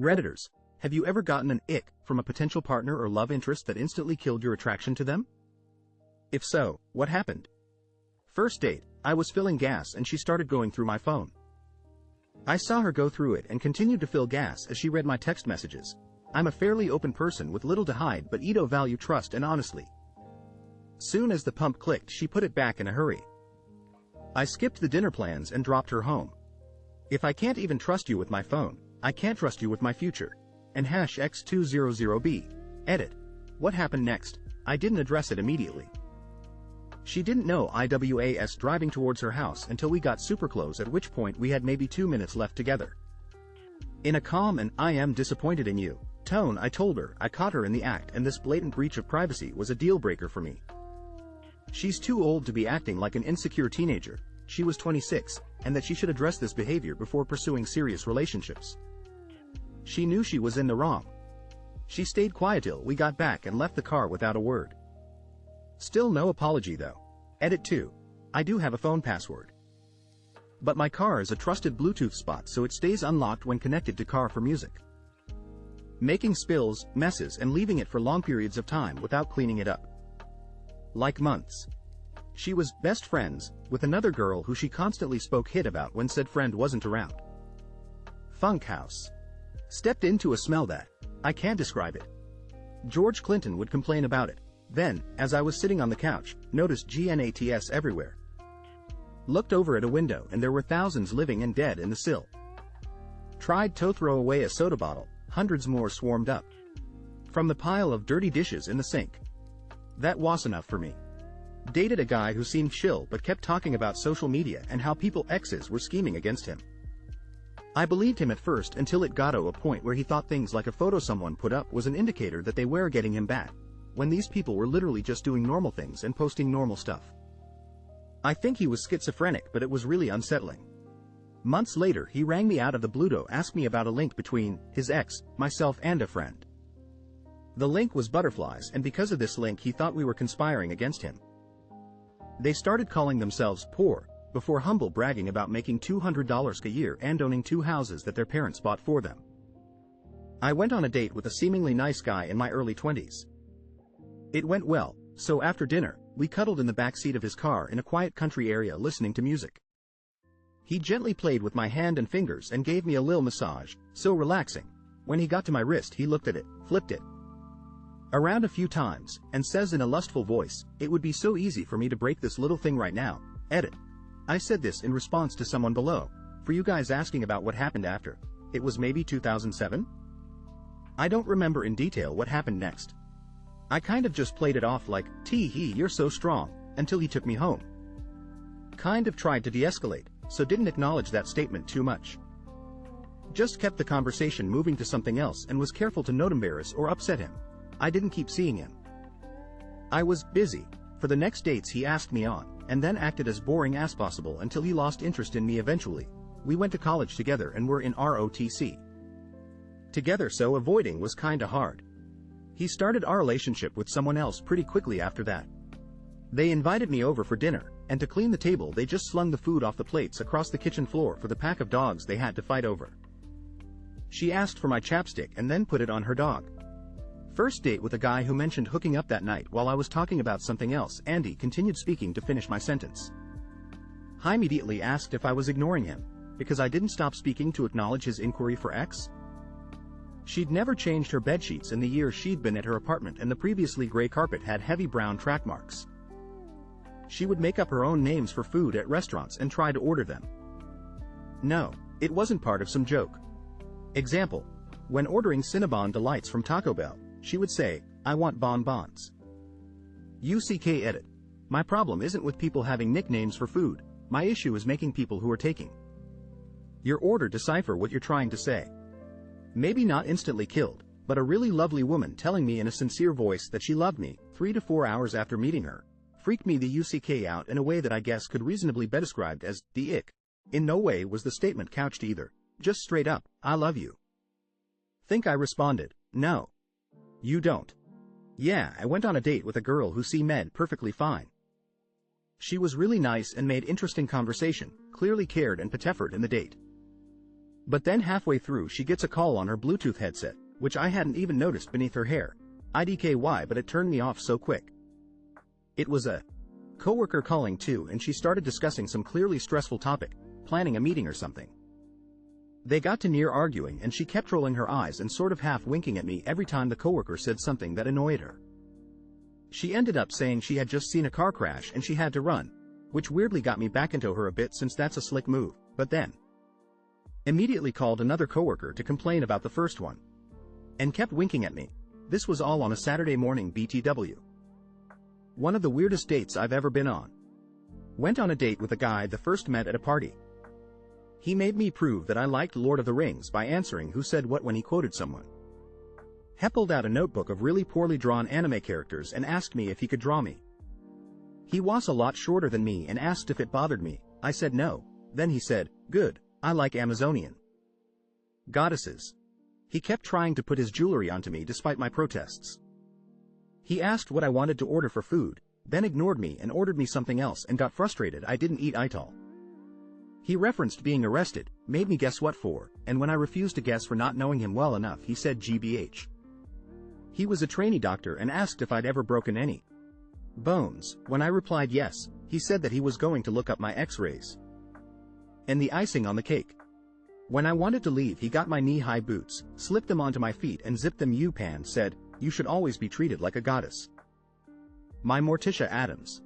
Redditors, have you ever gotten an ick from a potential partner or love interest that instantly killed your attraction to them? If so, what happened? First date, I was filling gas and she started going through my phone. I saw her go through it and continued to fill gas as she read my text messages. I'm a fairly open person with little to hide but value trust and honesty. Soon as the pump clicked, she put it back in a hurry. I skipped the dinner plans and dropped her home. If I can't even trust you with my phone, I can't trust you with my future. And #X200B. Edit. What happened next? I didn't address it immediately. She didn't know I was driving towards her house until we got super close, at which point we had maybe 2 minutes left together. In a calm and "I am disappointed in you" tone, I told her I caught her in the act and this blatant breach of privacy was a deal breaker for me. She's too old to be acting like an insecure teenager. She was 26, and that she should address this behavior before pursuing serious relationships. She knew she was in the wrong. She stayed quiet till we got back and left the car without a word. Still no apology though. Edit 2. I do have a phone password. But my car is a trusted Bluetooth spot, so it stays unlocked when connected to car for music. Making spills, messes, and leaving it for long periods of time without cleaning it up. Like months. She was best friends with another girl who she constantly spoke hit about when said friend wasn't around. Funk house. Stepped into a smell that I can't describe it. George Clinton would complain about it. Then, as I was sitting on the couch, noticed GNATS everywhere. Looked over at a window and there were thousands living and dead in the sill. Tried to throw away a soda bottle, hundreds more swarmed up. From the pile of dirty dishes in the sink. That was enough for me. Dated a guy who seemed chill but kept talking about social media and how people exes were scheming against him. I believed him at first until it got to a point where he thought things like a photo someone put up was an indicator that they were getting him back, when these people were literally just doing normal things and posting normal stuff. I think he was schizophrenic, but it was really unsettling. Months later, he rang me out of the blue to ask me about a link between his ex, myself, and a friend. The link was butterflies, and because of this link he thought we were conspiring against him. They started calling themselves poor, before humble bragging about making $200 a year and owning 2 houses that their parents bought for them. I went on a date with a seemingly nice guy in my early 20s. It went well, so after dinner, we cuddled in the back seat of his car in a quiet country area listening to music. He gently played with my hand and fingers and gave me a little massage, so relaxing. When he got to my wrist, he looked at it, flipped it around a few times, and says in a lustful voice, "It would be so easy for me to break this little thing right now." Edit. I said this in response to someone below, for you guys asking about what happened after. It was maybe 2007? I don't remember in detail what happened next. I kind of just played it off like, "Tee-hee, you're so strong," until he took me home. Kind of tried to de-escalate, so didn't acknowledge that statement too much. Just kept the conversation moving to something else and was careful to not embarrass or upset him. I didn't keep seeing him. I was busy. For the next dates he asked me on, and then acted as boring as possible until he lost interest in me eventually. We went to college together and were in ROTC together, so avoiding was kinda hard. He started our relationship with someone else pretty quickly after that. They invited me over for dinner, and to clean the table they just slung the food off the plates across the kitchen floor for the pack of dogs they had to fight over. She asked for my chapstick and then put it on her dog. First date with a guy who mentioned hooking up that night while I was talking about something else. Andy continued speaking to finish my sentence. I immediately asked if I was ignoring him, because I didn't stop speaking to acknowledge his inquiry for X. She'd never changed her bedsheets in the year she'd been at her apartment, and the previously gray carpet had heavy brown track marks. She would make up her own names for food at restaurants and try to order them. No, it wasn't part of some joke. Example, when ordering Cinnabon Delights from Taco Bell, she would say, "I want bonbons." UCK edit. My problem isn't with people having nicknames for food, my issue is making people who are taking your order decipher what you're trying to say. Maybe not instantly killed, but a really lovely woman telling me in a sincere voice that she loved me 3 to 4 hours after meeting her, freaked me the UCK out in a way that I guess could reasonably be described as the ick. In no way was the statement couched either, just straight up, "I love you." Think I responded, "No. You don't." Yeah, I went on a date with a girl who seemed perfectly fine. She was really nice and made interesting conversation, clearly cared and put effort in the date. But then halfway through she gets a call on her Bluetooth headset, which I hadn't even noticed beneath her hair. IDKY, but it turned me off so quick. It was a coworker calling too, and she started discussing some clearly stressful topic, planning a meeting or something. They got to near arguing and she kept rolling her eyes and sort of half winking at me every time the coworker said something that annoyed her. She ended up saying she had just seen a car crash and she had to run, which weirdly got me back into her a bit since that's a slick move, but then immediately called another coworker to complain about the first one. And kept winking at me. This was all on a Saturday morning BTW. One of the weirdest dates I've ever been on. Went on a date with a guy I first met at a party. He made me prove that I liked Lord of the Rings by answering who said what when he quoted someone. He pulled out a notebook of really poorly drawn anime characters and asked me if he could draw me. He was a lot shorter than me and asked if it bothered me. I said no. Then he said, "Good, I like Amazonian goddesses." He kept trying to put his jewelry onto me despite my protests. He asked what I wanted to order for food, then ignored me and ordered me something else and got frustrated I didn't eat ital. He referenced being arrested, made me guess what for, and when I refused to guess for not knowing him well enough he said GBH. He was a trainee doctor and asked if I'd ever broken any bones. When I replied yes, he said that he was going to look up my x-rays. And the icing on the cake. When I wanted to leave he got my knee-high boots, slipped them onto my feet and zipped them U-pan, said, "You should always be treated like a goddess." My Morticia Adams.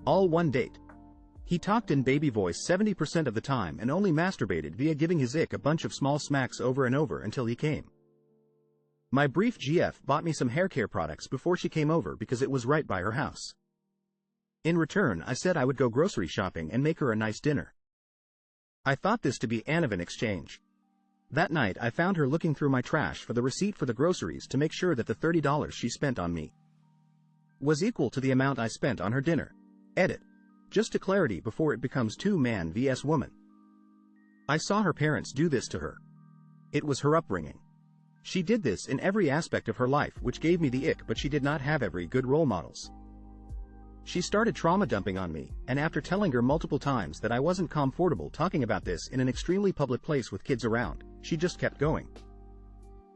All one date. He talked in baby voice 70% of the time and only masturbated via giving his ick a bunch of small smacks over and over until he came. My brief GF bought me some hair care products before she came over because it was right by her house. In return I said I would go grocery shopping and make her a nice dinner. I thought this to be an exchange. That night I found her looking through my trash for the receipt for the groceries to make sure that the $30 she spent on me was equal to the amount I spent on her dinner. Edit. Just to clarity before it becomes two man vs woman. I saw her parents do this to her. It was her upbringing. She did this in every aspect of her life, which gave me the ick, but she did not have every good role models. She started trauma dumping on me, and after telling her multiple times that I wasn't comfortable talking about this in an extremely public place with kids around, she just kept going.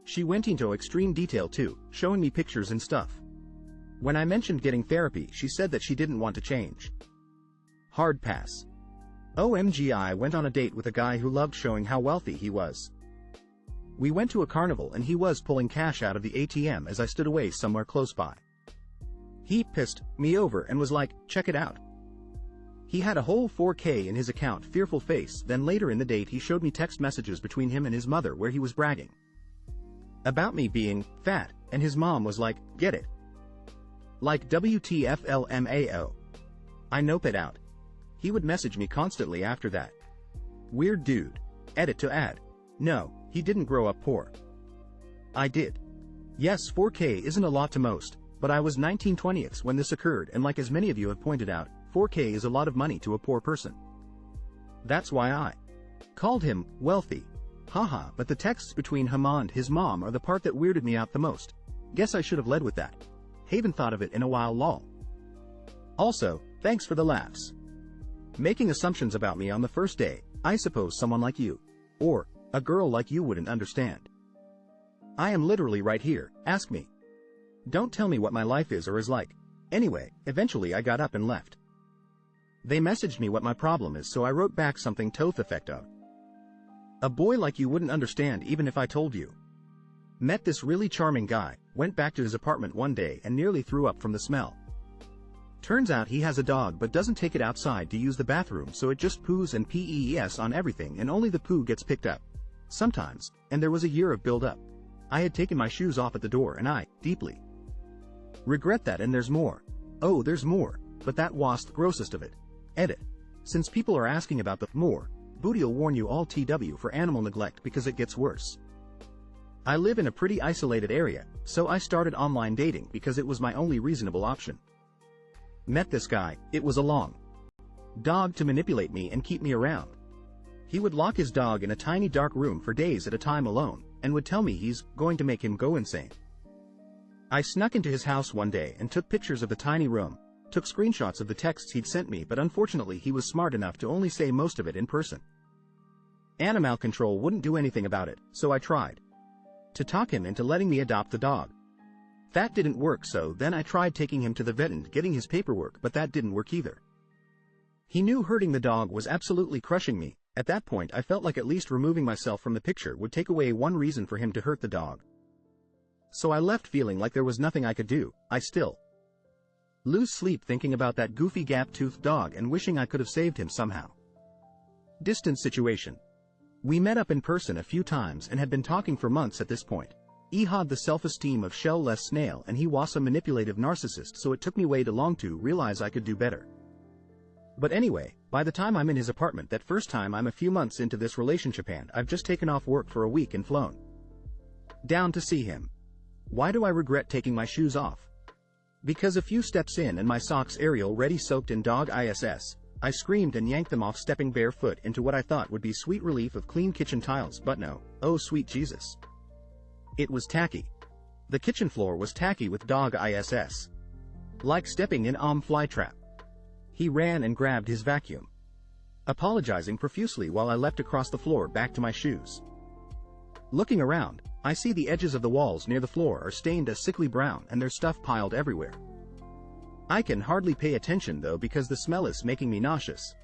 She went into extreme detail too, showing me pictures and stuff. When I mentioned getting therapy, she said that she didn't want to change. Hard pass. OMG, I went on a date with a guy who loved showing how wealthy he was. We went to a carnival and he was pulling cash out of the ATM as I stood away somewhere close by. He pissed me over and was like, "Check it out." He had a whole 4K in his account, fearful face. Then later in the date he showed me text messages between him and his mother where he was bragging about me being fat, and his mom was like, "Get it?" Like WTFLMAO. I nope it out. He would message me constantly after that. Weird dude. Edit to add. No, he didn't grow up poor. I did. Yes, 4K isn't a lot to most, but I was 19/20ths when this occurred, and like as many of you have pointed out, 4K is a lot of money to a poor person. That's why I called him wealthy. Haha, but the texts between him and his mom are the part that weirded me out the most. Guess I should have led with that. Haven't thought of it in a while, lol. Also, thanks for the laughs. Making assumptions about me on the first day, I suppose someone like you, or a girl like you, wouldn't understand. I am literally right here, ask me. Don't tell me what my life is or is like. Anyway, eventually I got up and left. They messaged me what my problem is, so I wrote back something to the effect of, "A boy like you wouldn't understand even if I told you." Met this really charming guy, went back to his apartment one day and nearly threw up from the smell. Turns out he has a dog but doesn't take it outside to use the bathroom, so it just poos and pees on everything and only the poo gets picked up. Sometimes, and there was a year of build-up. I had taken my shoes off at the door and I, deeply, regret that, and there's more. Oh, there's more, but that was the grossest of it. Edit. Since people are asking about the more, Booty'll warn you all TW for animal neglect because it gets worse. I live in a pretty isolated area, so I started online dating because it was my only reasonable option. Met this guy. It was a long dog to manipulate me and keep me around. He would lock his dog in a tiny dark room for days at a time alone, and would tell me he's going to make him go insane. I snuck into his house one day and took pictures of the tiny room, took screenshots of the texts he'd sent me, but unfortunately he was smart enough to only say most of it in person. Animal control wouldn't do anything about it, so I tried to talk him into letting me adopt the dog. That didn't work, so then I tried taking him to the vet and getting his paperwork, but that didn't work either. He knew hurting the dog was absolutely crushing me. At that point I felt like at least removing myself from the picture would take away one reason for him to hurt the dog. So I left feeling like there was nothing I could do. I still lose sleep thinking about that goofy gap-toothed dog and wishing I could have saved him somehow. Distance situation. We met up in person a few times and had been talking for months at this point. He had the self-esteem of shell-less snail and he was a manipulative narcissist, so it took me way too long to realize I could do better. But anyway, by the time I'm in his apartment that first time, I'm a few months into this relationship and I've just taken off work for a week and flown down to see him. Why do I regret taking my shoes off? Because a few steps in and my socks already soaked in dog ISS, I screamed and yanked them off, stepping barefoot into what I thought would be sweet relief of clean kitchen tiles, but no, oh sweet Jesus. It was tacky. The kitchen floor was tacky with dog ISS. Like stepping in flytrap. He ran and grabbed his vacuum, apologizing profusely while I leapt across the floor back to my shoes. Looking around, I see the edges of the walls near the floor are stained a sickly brown and there's stuff piled everywhere. I can hardly pay attention though because the smell is making me nauseous.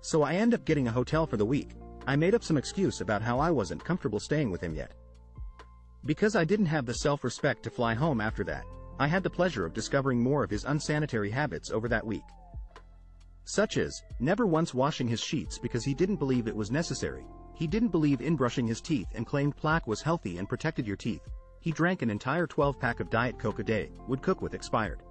So I end up getting a hotel for the week. I made up some excuse about how I wasn't comfortable staying with him yet. Because I didn't have the self-respect to fly home after that, I had the pleasure of discovering more of his unsanitary habits over that week. Such as, never once washing his sheets because he didn't believe it was necessary. He didn't believe in brushing his teeth and claimed plaque was healthy and protected your teeth. He drank an entire 12-pack of Diet Coke a day, would cook with expired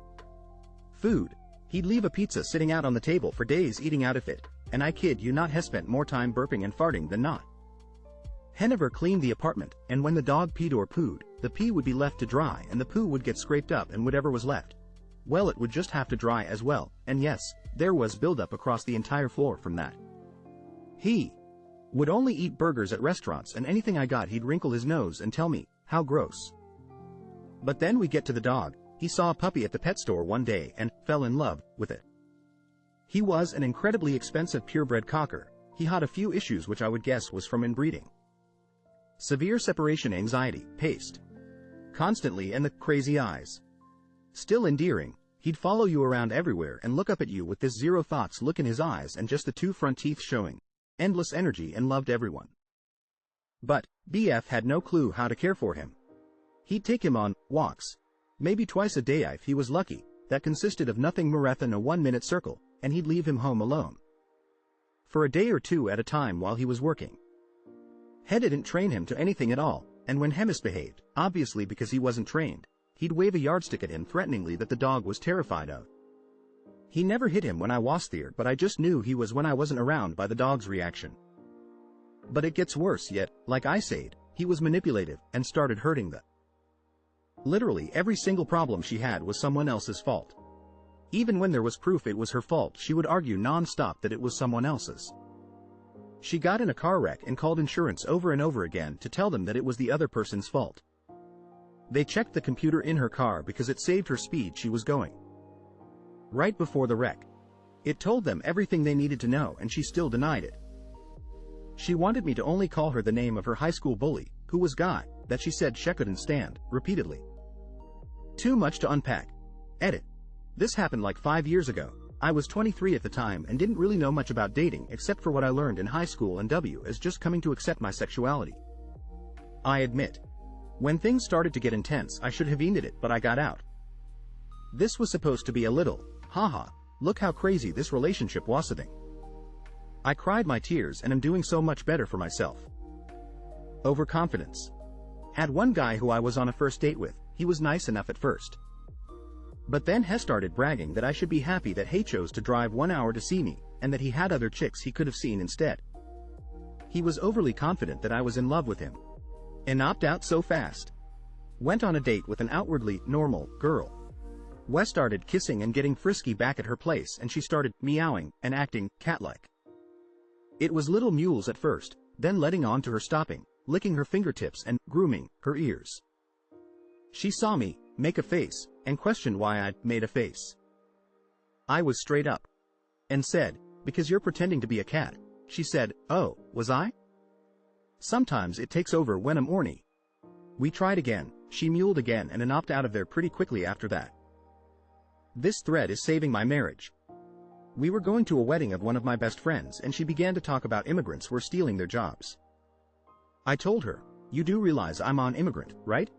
food. He'd leave a pizza sitting out on the table for days eating out of it, and I kid you not, he spent more time burping and farting than not. He never cleaned the apartment, and when the dog peed or pooed, the pee would be left to dry and the poo would get scraped up, and whatever was left, well, it would just have to dry as well, and yes, there was buildup across the entire floor from that. He would only eat burgers at restaurants, and anything I got he'd wrinkle his nose and tell me, how gross. But then we get to the dog. He saw a puppy at the pet store one day and fell in love with it. He was an incredibly expensive purebred cocker. He had a few issues which I would guess was from inbreeding. Severe separation anxiety, paced constantly, and the crazy eyes. Still endearing, he'd follow you around everywhere and look up at you with this zero thoughts look in his eyes and just the two front teeth showing. Endless energy and loved everyone. But BF had no clue how to care for him. He'd take him on walks, maybe twice a day if he was lucky, that consisted of nothing more than a 1-minute circle, and he'd leave him home alone for a day or two at a time while he was working. He didn't train him to anything at all, and when he misbehaved, obviously because he wasn't trained, he'd wave a yardstick at him threateningly that the dog was terrified of. He never hit him when I was there, but I just knew he was when I wasn't around by the dog's reaction. But it gets worse yet. Like I said, he was manipulative and started hurting the. Literally every single problem she had was someone else's fault. Even when there was proof it was her fault, she would argue non-stop that it was someone else's. She got in a car wreck and called insurance over and over again to tell them that it was the other person's fault. They checked the computer in her car because it saved her speed she was going. Right before the wreck. It told them everything they needed to know, and she still denied it. She wanted me to only call her the name of her high school bully, who was Guy, that she said she couldn't stand, repeatedly. Too much to unpack. Edit. This happened like 5 years ago. I was 23 at the time and didn't really know much about dating except for what I learned in high school and as just coming to accept my sexuality. I admit, when things started to get intense I should have ended it, but I got out. This was supposed to be a little, haha, look how crazy this relationship was thing. I cried my tears and am doing so much better for myself. Overconfidence. Had one guy who I was on a first date with. He was nice enough at first. But then he started bragging that I should be happy that he chose to drive 1 hour to see me, and that he had other chicks he could have seen instead. He was overly confident that I was in love with him. And opted out so fast. Went on a date with an outwardly normal girl. We started kissing and getting frisky back at her place, and she started meowing and acting cat-like. It was little mules at first, then letting on to her stopping, licking her fingertips and grooming her ears. She saw me make a face and questioned why I'd made a face. I was straight up and said, "Because you're pretending to be a cat." She said, "Oh, was I?" Sometimes it takes over when I'm horny. We tried again, she muled again and opted out of there pretty quickly after that. This thread is saving my marriage. We were going to a wedding of one of my best friends and she began to talk about immigrants were stealing their jobs. I told her, "You do realize I'm an immigrant, right?"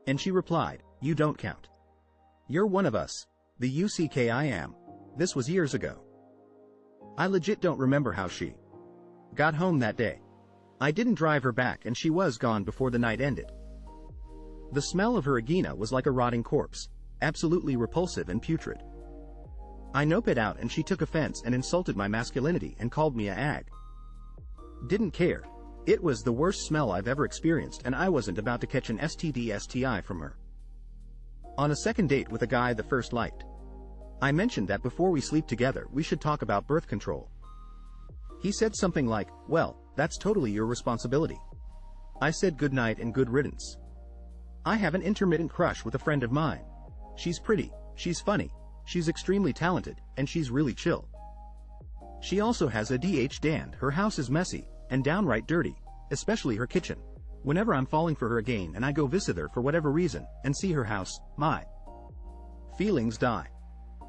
And she replied, "You don't count. You're one of us, the UCK I am." This was years ago. I legit don't remember how she got home that day. I didn't drive her back and she was gone before the night ended. The smell of her vagina was like a rotting corpse, absolutely repulsive and putrid. I noped it out and she took offense and insulted my masculinity and called me a ag. Didn't care. It was the worst smell I've ever experienced and I wasn't about to catch an STD/STI from her. On a second date with a guy the first liked, I mentioned that before we sleep together we should talk about birth control. He said something like, "Well, that's totally your responsibility." I said good night and good riddance. I have an intermittent crush with a friend of mine. She's pretty, she's funny, she's extremely talented, and she's really chill. She also has ADHD and her house is messy and downright dirty, especially her kitchen. Whenever I'm falling for her again and I go visit her for whatever reason and see her house, my feelings die.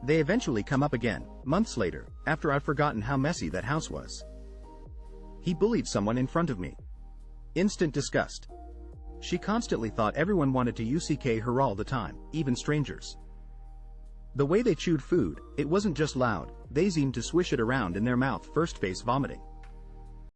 They eventually come up again, months later, after I've forgotten how messy that house was. He bullied someone in front of me. Instant disgust. She constantly thought everyone wanted to UCK her all the time, even strangers. The way they chewed food, it wasn't just loud, they seemed to swish it around in their mouth, first face vomiting.